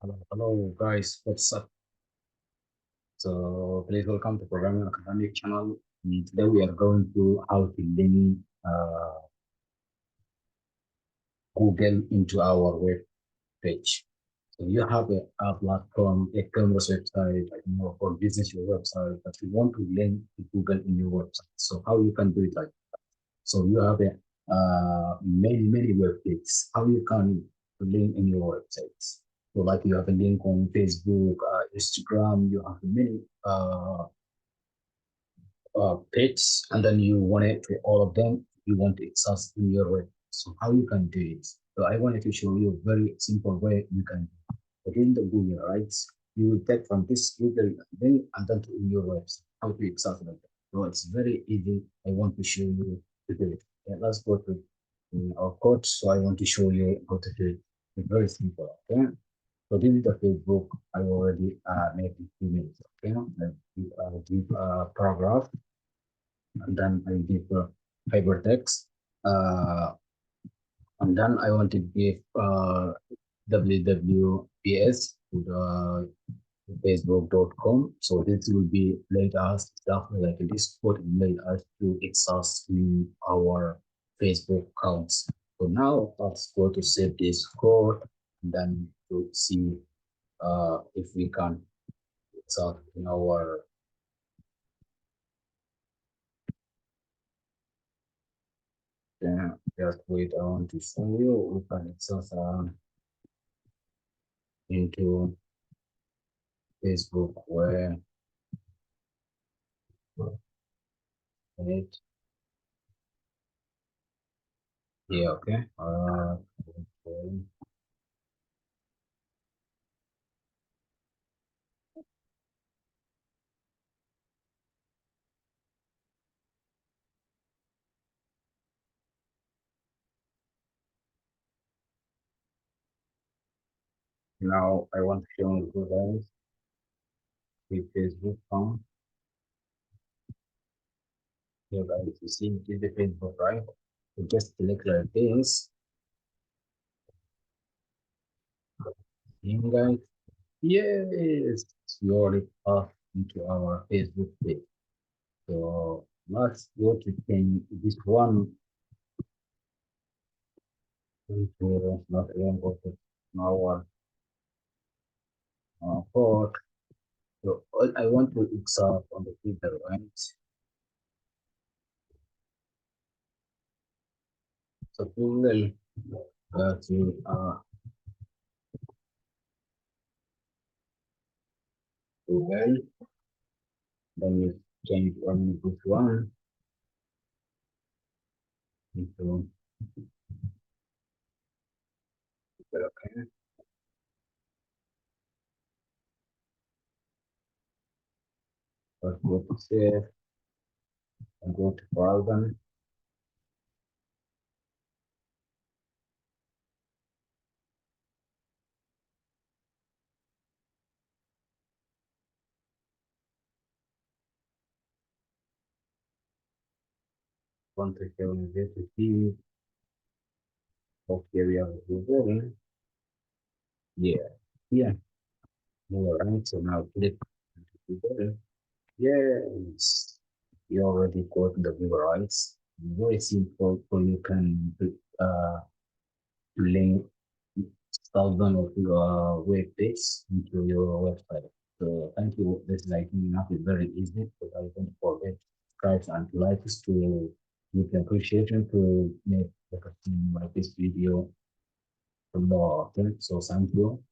Hello guys, what's up? So please welcome to Programming Academic channel. And today we are going to how to link Google into our web page. So you have a platform, a commerce website, for business your website, but you want to link to Google in your website. So how you can do it like that? So you have a many web pages. How you can link in your websites? So like you have a link on Facebook, Instagram. You have many page, and then you want it to all of them, you want to access in your web. So how you can do it? So I wanted to show you a very simple way you can within the Google, right? You will take from this Google then and then to in your website how to access it. So it's very easy. I want to show you to do it. Okay, let's go to our code. So I want to show you how to do it. It's very simple. Okay. So this is the Facebook I already made in 2 minutes. Okay. I give a paragraph, and then I give hypertext, uh, and then I want to give wwws to the facebook.com. So this will be let us exactly like this code let us to access in our Facebook accounts. So now let's go to save this code and then to see if we can access in our. Just wait, I want to show you we can access into Facebook where it, yeah, okay. Okay. Now I want to show you guys the Facebook account. Here guys, you see it is the Facebook, right? You just click like this. And guys, yes, you already off into our Facebook page. So let's go to change this one into not even go to our port. So all I want to exalt on the filter, right? So Google to Google, then you change only this one into Google, okay. Let's go to save and go to browser. Want to show you this to see. Okay, we have Google. Yeah, yeah. All right. So now click into Google. Yes, you already got the Google rights. Very simple, so you can link thousand of your web page into your website. So thank you. This lighting up is very easy, but I don't forget subscribe and likes to give appreciation to make the like this video more often. So thank you.